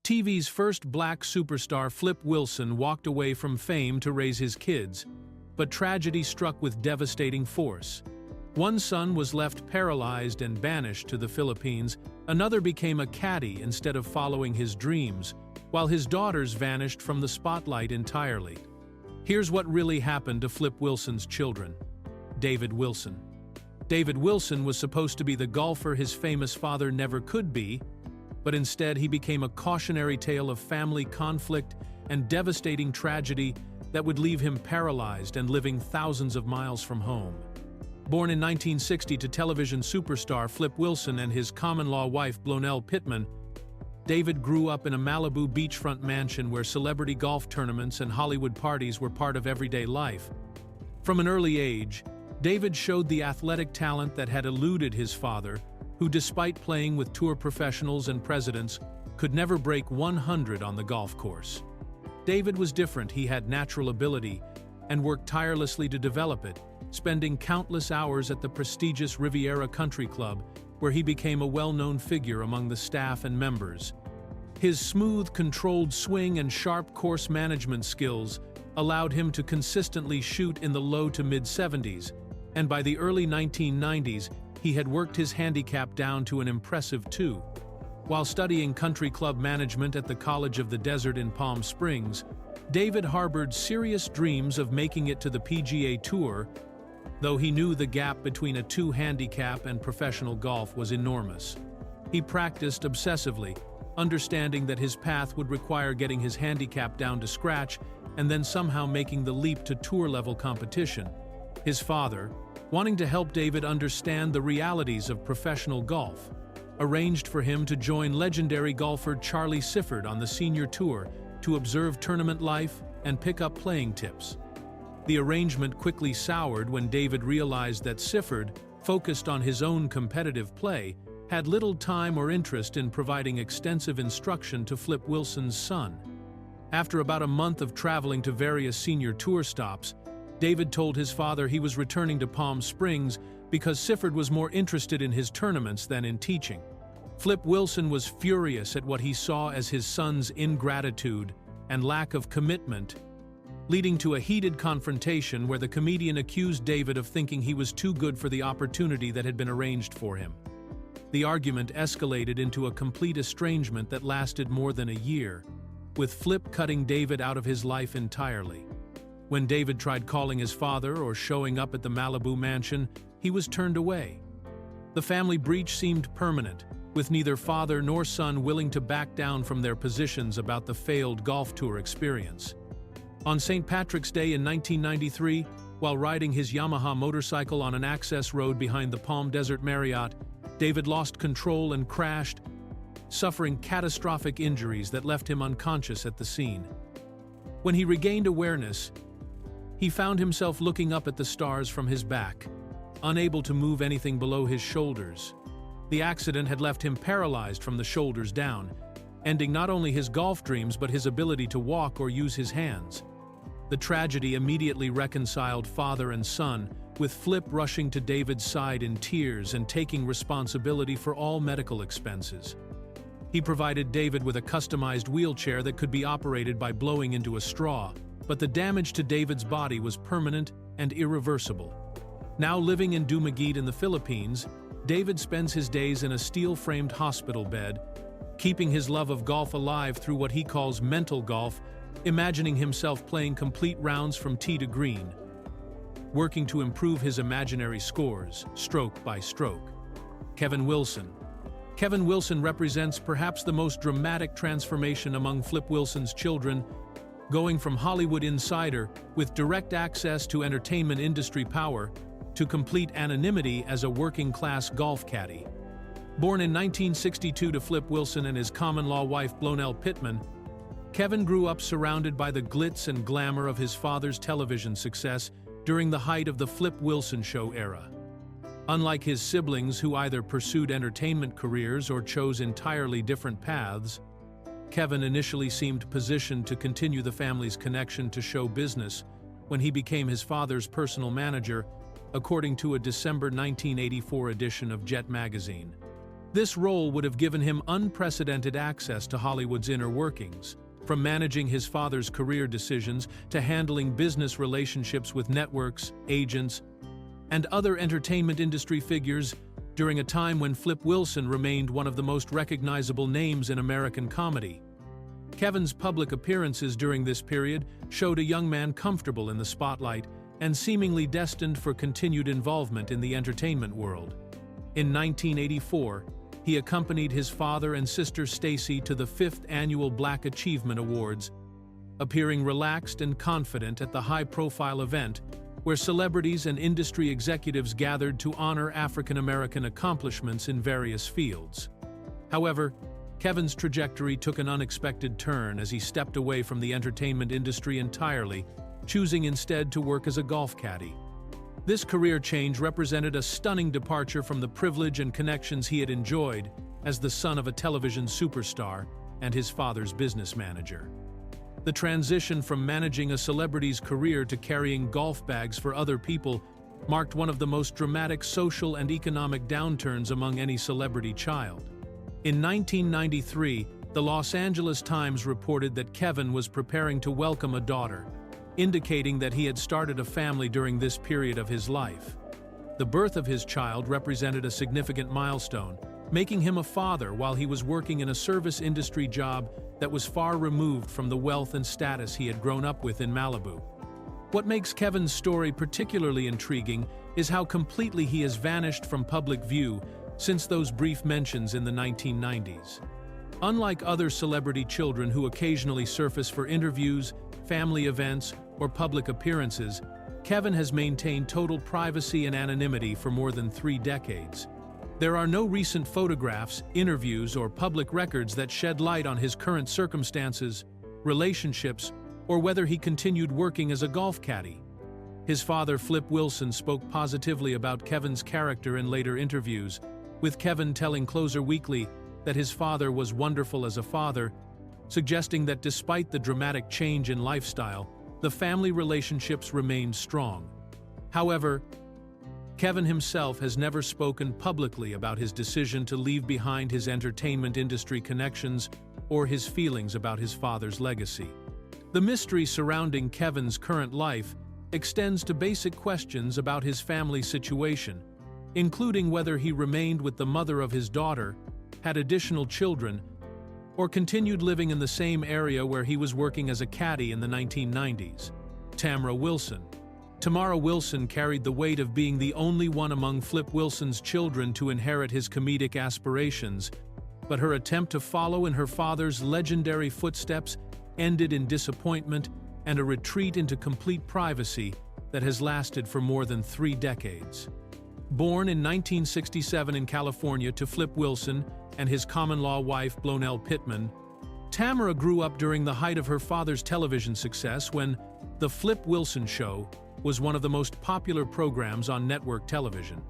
TV's first black superstar Flip Wilson walked away from fame to raise his kids, but tragedy struck with devastating force. One son was left paralyzed and banished to the Philippines, another became a caddy instead of following his dreams, while his daughters vanished from the spotlight entirely. Here's what really happened to Flip Wilson's children. David Wilson. David Wilson was supposed to be the golfer his famous father never could be, but instead he became a cautionary tale of family conflict and devastating tragedy that would leave him paralyzed and living thousands of miles from home. Born in 1960 to television superstar Flip Wilson and his common-law wife Blonell Pittman, David grew up in a Malibu beachfront mansion where celebrity golf tournaments and Hollywood parties were part of everyday life. From an early age, David showed the athletic talent that had eluded his father, who, despite playing with tour professionals and presidents, could never break 100 on the golf course. David was different. He had natural ability and worked tirelessly to develop it, spending countless hours at the prestigious Riviera Country Club, where he became a well-known figure among the staff and members. His smooth, controlled swing and sharp course management skills allowed him to consistently shoot in the low to mid-70s, and by the early 1990s, he had worked his handicap down to an impressive 2. While studying country club management at the College of the Desert in Palm Springs, David harbored serious dreams of making it to the PGA Tour, though he knew the gap between a 2 handicap and professional golf was enormous. He practiced obsessively, understanding that his path would require getting his handicap down to scratch and then somehow making the leap to tour-level competition. His father, wanting to help David understand the realities of professional golf, arranged for him to join legendary golfer Charlie Sifford on the senior tour to observe tournament life and pick up playing tips. The arrangement quickly soured when David realized that Sifford, focused on his own competitive play, had little time or interest in providing extensive instruction to Flip Wilson's son. After about a month of traveling to various senior tour stops, David told his father he was returning to Palm Springs because Sifford was more interested in his tournaments than in teaching. Flip Wilson was furious at what he saw as his son's ingratitude and lack of commitment, leading to a heated confrontation where the comedian accused David of thinking he was too good for the opportunity that had been arranged for him. The argument escalated into a complete estrangement that lasted more than a year, with Flip cutting David out of his life entirely. When David tried calling his father or showing up at the Malibu mansion, he was turned away. The family breach seemed permanent, with neither father nor son willing to back down from their positions about the failed golf tour experience. On St. Patrick's Day in 1993, while riding his Yamaha motorcycle on an access road behind the Palm Desert Marriott, David lost control and crashed, suffering catastrophic injuries that left him unconscious at the scene. When he regained awareness, he found himself looking up at the stars from his back, unable to move anything below his shoulders. The accident had left him paralyzed from the shoulders down, ending not only his golf dreams but his ability to walk or use his hands. The tragedy immediately reconciled father and son, with Flip rushing to David's side in tears and taking responsibility for all medical expenses. He provided David with a customized wheelchair that could be operated by blowing into a straw, but the damage to David's body was permanent and irreversible. Now living in Dumaguete in the Philippines, David spends his days in a steel-framed hospital bed, keeping his love of golf alive through what he calls mental golf, imagining himself playing complete rounds from tee to green, working to improve his imaginary scores, stroke by stroke. Kevin Wilson. Kevin Wilson represents perhaps the most dramatic transformation among Flip Wilson's children, going from Hollywood insider with direct access to entertainment industry power to complete anonymity as a working-class golf caddy. Born in 1962 to Flip Wilson and his common-law wife Blonell Pittman, Kevin grew up surrounded by the glitz and glamour of his father's television success during the height of the Flip Wilson Show era. Unlike his siblings who either pursued entertainment careers or chose entirely different paths, Kevin initially seemed positioned to continue the family's connection to show business when he became his father's personal manager, according to a December 1984 edition of Jet magazine. This role would have given him unprecedented access to Hollywood's inner workings, from managing his father's career decisions to handling business relationships with networks, agents, and other entertainment industry figures during a time when Flip Wilson remained one of the most recognizable names in American comedy. Kevin's public appearances during this period showed a young man comfortable in the spotlight and seemingly destined for continued involvement in the entertainment world. In 1984, he accompanied his father and sister Stacy to the 5th Annual Black Achievement Awards, appearing relaxed and confident at the high-profile event where celebrities and industry executives gathered to honor African-American accomplishments in various fields. However, Kevin's trajectory took an unexpected turn as he stepped away from the entertainment industry entirely, choosing instead to work as a golf caddy. This career change represented a stunning departure from the privilege and connections he had enjoyed as the son of a television superstar and his father's business manager. The transition from managing a celebrity's career to carrying golf bags for other people marked one of the most dramatic social and economic downturns among any celebrity child. In 1993, the Los Angeles Times reported that Kevin was preparing to welcome a daughter, indicating that he had started a family during this period of his life. The birth of his child represented a significant milestone, making him a father while he was working in a service industry job that was far removed from the wealth and status he had grown up with in Malibu. What makes Kevin's story particularly intriguing is how completely he has vanished from public view since those brief mentions in the 1990s. Unlike other celebrity children who occasionally surface for interviews, family events, or public appearances, Kevin has maintained total privacy and anonymity for more than 3 decades. There are no recent photographs, interviews, or public records that shed light on his current circumstances, relationships, or whether he continued working as a golf caddy. His father, Flip Wilson, spoke positively about Kevin's character in later interviews, with Kevin telling Closer Weekly that his father was wonderful as a father, suggesting that despite the dramatic change in lifestyle, the family relationships remained strong. However, Kevin himself has never spoken publicly about his decision to leave behind his entertainment industry connections or his feelings about his father's legacy. The mystery surrounding Kevin's current life extends to basic questions about his family situation, including whether he remained with the mother of his daughter, had additional children, or continued living in the same area where he was working as a caddy in the 1990s. Tamara Wilson. Tamara Wilson carried the weight of being the only one among Flip Wilson's children to inherit his comedic aspirations, but her attempt to follow in her father's legendary footsteps ended in disappointment and a retreat into complete privacy that has lasted for more than 3 decades. Born in 1967 in California to Flip Wilson and his common-law wife Blonell Pittman, Tamara grew up during the height of her father's television success when The Flip Wilson Show was one of the most popular programs on network television.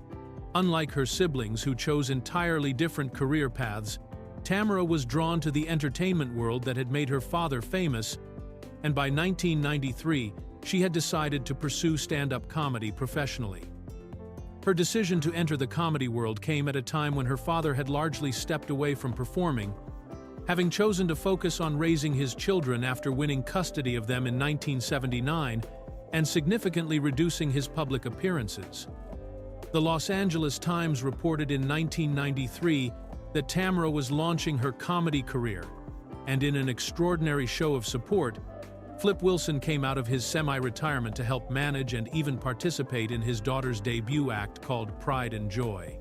Unlike her siblings who chose entirely different career paths, Tamara was drawn to the entertainment world that had made her father famous, and by 1993, she had decided to pursue stand-up comedy professionally. Her decision to enter the comedy world came at a time when her father had largely stepped away from performing, having chosen to focus on raising his children after winning custody of them in 1979 and significantly reducing his public appearances. The Los Angeles Times reported in 1993 that Tamara was launching her comedy career, and in an extraordinary show of support, Flip Wilson came out of his semi-retirement to help manage and even participate in his daughter's debut act called Pride and Joy.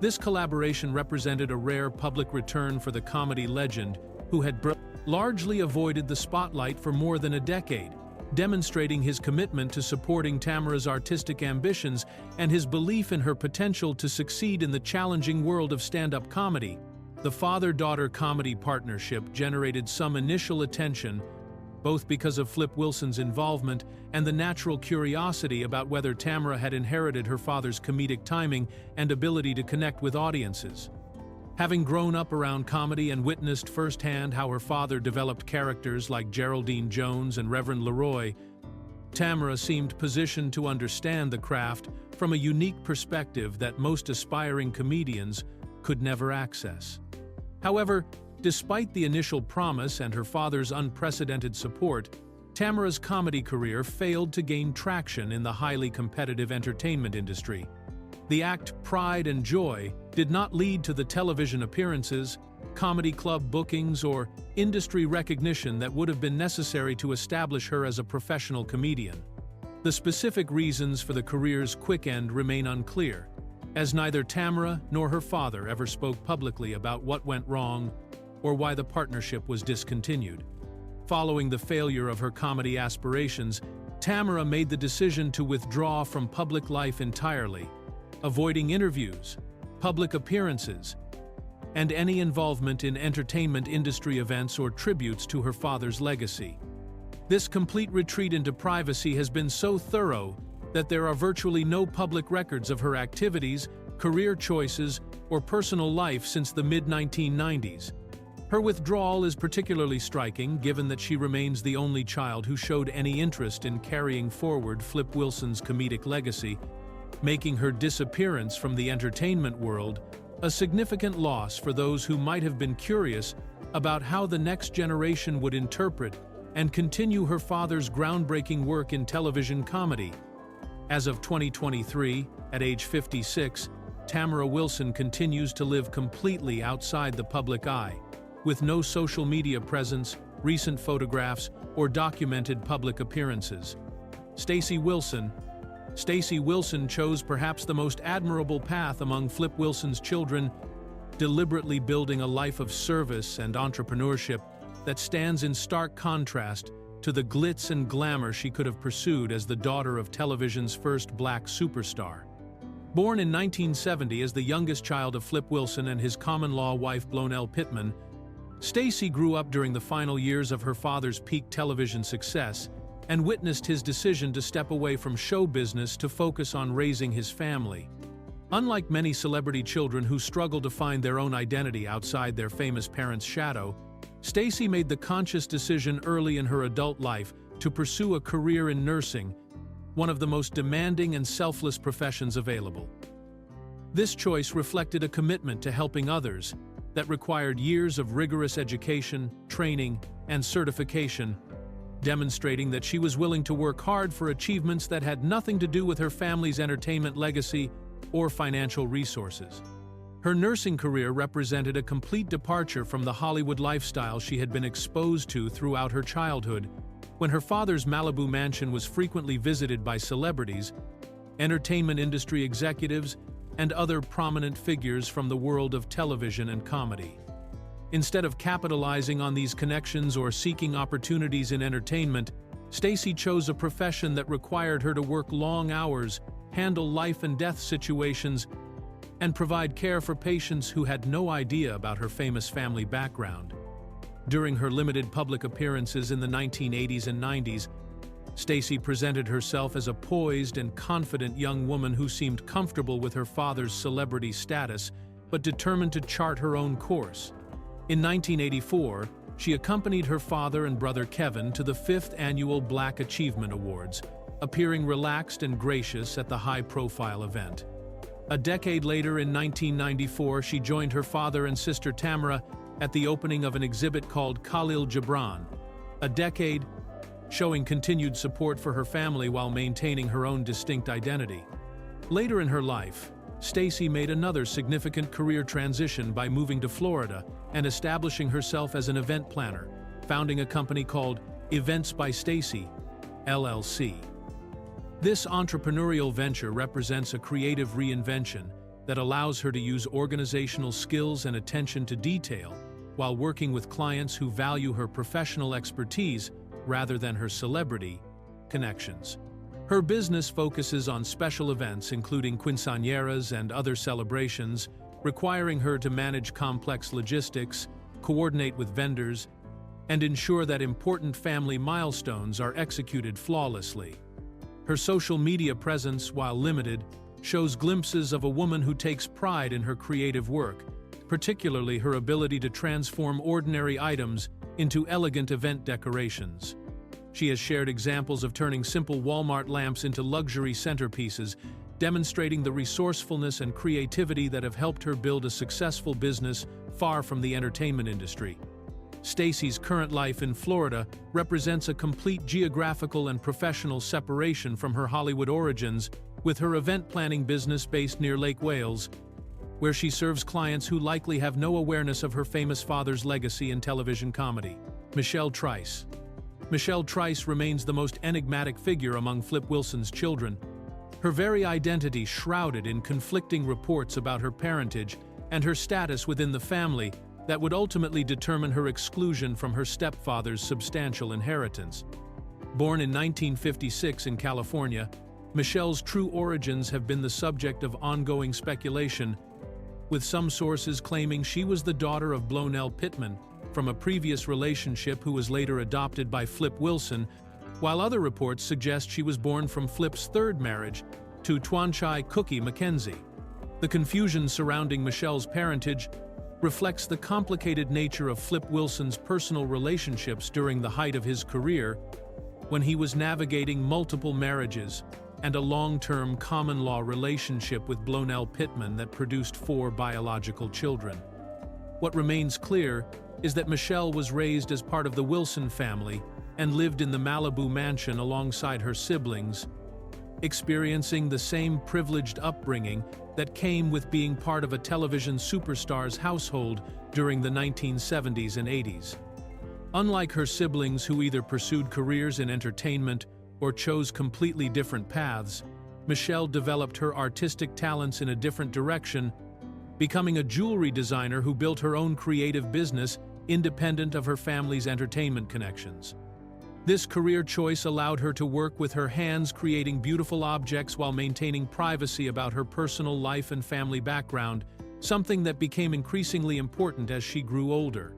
This collaboration represented a rare public return for the comedy legend who had largely avoided the spotlight for more than a decade, demonstrating his commitment to supporting Tamara's artistic ambitions and his belief in her potential to succeed in the challenging world of stand-up comedy. The father-daughter comedy partnership generated some initial attention, both because of Flip Wilson's involvement and the natural curiosity about whether Tamara had inherited her father's comedic timing and ability to connect with audiences. Having grown up around comedy and witnessed firsthand how her father developed characters like Geraldine Jones and Reverend Leroy, Tamara seemed positioned to understand the craft from a unique perspective that most aspiring comedians could never access. However, despite the initial promise and her father's unprecedented support, Tamara's comedy career failed to gain traction in the highly competitive entertainment industry. The act Pride and Joy did not lead to the television appearances, comedy club bookings, or industry recognition that would have been necessary to establish her as a professional comedian. The specific reasons for the career's quick end remain unclear, as neither Tamara nor her father ever spoke publicly about what went wrong or why the partnership was discontinued. Following the failure of her comedy aspirations, Tamara made the decision to withdraw from public life entirely, avoiding interviews, public appearances, and any involvement in entertainment industry events or tributes to her father's legacy. This complete retreat into privacy has been so thorough that there are virtually no public records of her activities, career choices, or personal life since the mid-1990s. Her withdrawal is particularly striking given that she remains the only child who showed any interest in carrying forward Flip Wilson's comedic legacy, making her disappearance from the entertainment world a significant loss for those who might have been curious about how the next generation would interpret and continue her father's groundbreaking work in television comedy. As of 2023, at age 56, Tamara Wilson continues to live completely outside the public eye, with no social media presence, recent photographs, or documented public appearances. Stacey Wilson chose perhaps the most admirable path among Flip Wilson's children, deliberately building a life of service and entrepreneurship that stands in stark contrast to the glitz and glamour she could have pursued as the daughter of television's first black superstar. Born in 1970 as the youngest child of Flip Wilson and his common-law wife Blonell Pittman, Stacey grew up during the final years of her father's peak television success and witnessed his decision to step away from show business to focus on raising his family. Unlike many celebrity children who struggle to find their own identity outside their famous parents' shadow, Stacey made the conscious decision early in her adult life to pursue a career in nursing, one of the most demanding and selfless professions available. This choice reflected a commitment to helping others that required years of rigorous education, training, and certification, demonstrating that she was willing to work hard for achievements that had nothing to do with her family's entertainment legacy or financial resources. Her nursing career represented a complete departure from the Hollywood lifestyle she had been exposed to throughout her childhood, when her father's Malibu mansion was frequently visited by celebrities, entertainment industry executives, and other prominent figures from the world of television and comedy. Instead of capitalizing on these connections or seeking opportunities in entertainment, Stacey chose a profession that required her to work long hours, handle life and death situations, and provide care for patients who had no idea about her famous family background. During her limited public appearances in the 1980s and 90s, Stacey presented herself as a poised and confident young woman who seemed comfortable with her father's celebrity status, but determined to chart her own course. In 1984, she accompanied her father and brother Kevin to the 5th Annual Black Achievement Awards, appearing relaxed and gracious at the high-profile event. A decade later, in 1994, she joined her father and sister Tamara at the opening of an exhibit called Khalil Gibran, a decade showing continued support for her family while maintaining her own distinct identity. Later in her life, Stacey made another significant career transition by moving to Florida and establishing herself as an event planner, founding a company called Events by Stacey, LLC. This entrepreneurial venture represents a creative reinvention that allows her to use organizational skills and attention to detail while working with clients who value her professional expertise rather than her celebrity connections. Her business focuses on special events including quinceañeras and other celebrations, requiring her to manage complex logistics, coordinate with vendors, and ensure that important family milestones are executed flawlessly. Her social media presence, while limited, shows glimpses of a woman who takes pride in her creative work, particularly her ability to transform ordinary items into elegant event decorations. She has shared examples of turning simple Walmart lamps into luxury centerpieces, demonstrating the resourcefulness and creativity that have helped her build a successful business far from the entertainment industry. Stacy's current life in Florida represents a complete geographical and professional separation from her Hollywood origins, with her event planning business based near Lake Wales, where she serves clients who likely have no awareness of her famous father's legacy in television comedy. Michelle Trice. Michelle Trice remains the most enigmatic figure among Flip Wilson's children, her very identity shrouded in conflicting reports about her parentage and her status within the family that would ultimately determine her exclusion from her stepfather's substantial inheritance. Born in 1956 in California, Michelle's true origins have been the subject of ongoing speculation, with some sources claiming she was the daughter of Blonell Pittman from a previous relationship who was later adopted by Flip Wilson, while other reports suggest she was born from Flip's third marriage to Twanchai Cookie Mackenzie. The confusion surrounding Michelle's parentage reflects the complicated nature of Flip Wilson's personal relationships during the height of his career, when he was navigating multiple marriages and a long-term common-law relationship with Blonell Pittman that produced 4 biological children. What remains clear is that Michelle was raised as part of the Wilson family and lived in the Malibu mansion alongside her siblings, experiencing the same privileged upbringing that came with being part of a television superstar's household during the 1970s and 80s. Unlike her siblings who either pursued careers in entertainment or chose completely different paths, Michelle developed her artistic talents in a different direction, becoming a jewelry designer who built her own creative business independent of her family's entertainment connections. This career choice allowed her to work with her hands, creating beautiful objects while maintaining privacy about her personal life and family background, something that became increasingly important as she grew older.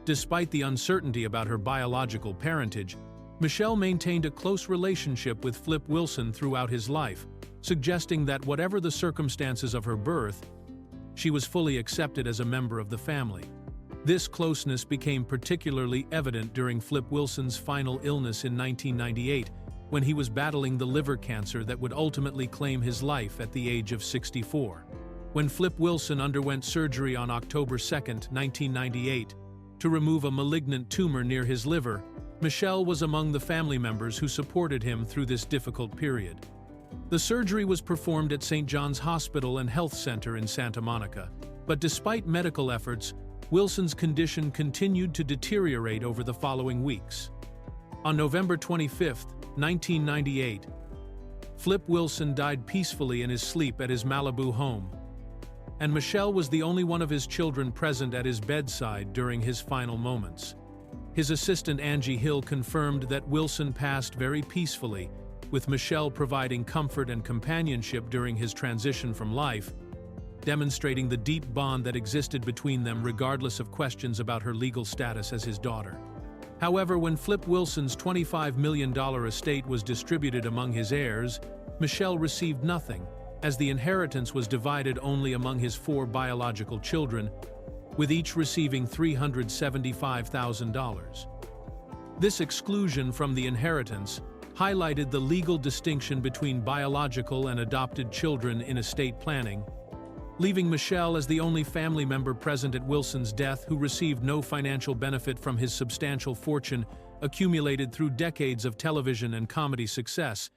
Despite the uncertainty about her biological parentage, Michelle maintained a close relationship with Flip Wilson throughout his life, suggesting that whatever the circumstances of her birth, she was fully accepted as a member of the family. This closeness became particularly evident during Flip Wilson's final illness in 1998, when he was battling the liver cancer that would ultimately claim his life at the age of 64. When Flip Wilson underwent surgery on October 2, 1998, to remove a malignant tumor near his liver, Michelle was among the family members who supported him through this difficult period. The surgery was performed at St. John's Hospital and Health Center in Santa Monica, but despite medical efforts, Wilson's condition continued to deteriorate over the following weeks. On November 25, 1998, Flip Wilson died peacefully in his sleep at his Malibu home, and Michelle was the only one of his children present at his bedside during his final moments. His assistant Angie Hill confirmed that Wilson passed very peacefully, with Michelle providing comfort and companionship during his transition from life, demonstrating the deep bond that existed between them regardless of questions about her legal status as his daughter. However, when Flip Wilson's $25 million estate was distributed among his heirs, Michelle received nothing, as the inheritance was divided only among his 4 biological children, with each receiving $375,000. This exclusion from the inheritance highlighted the legal distinction between biological and adopted children in estate planning, leaving Michelle as the only family member present at Wilson's death who received no financial benefit from his substantial fortune accumulated through decades of television and comedy success.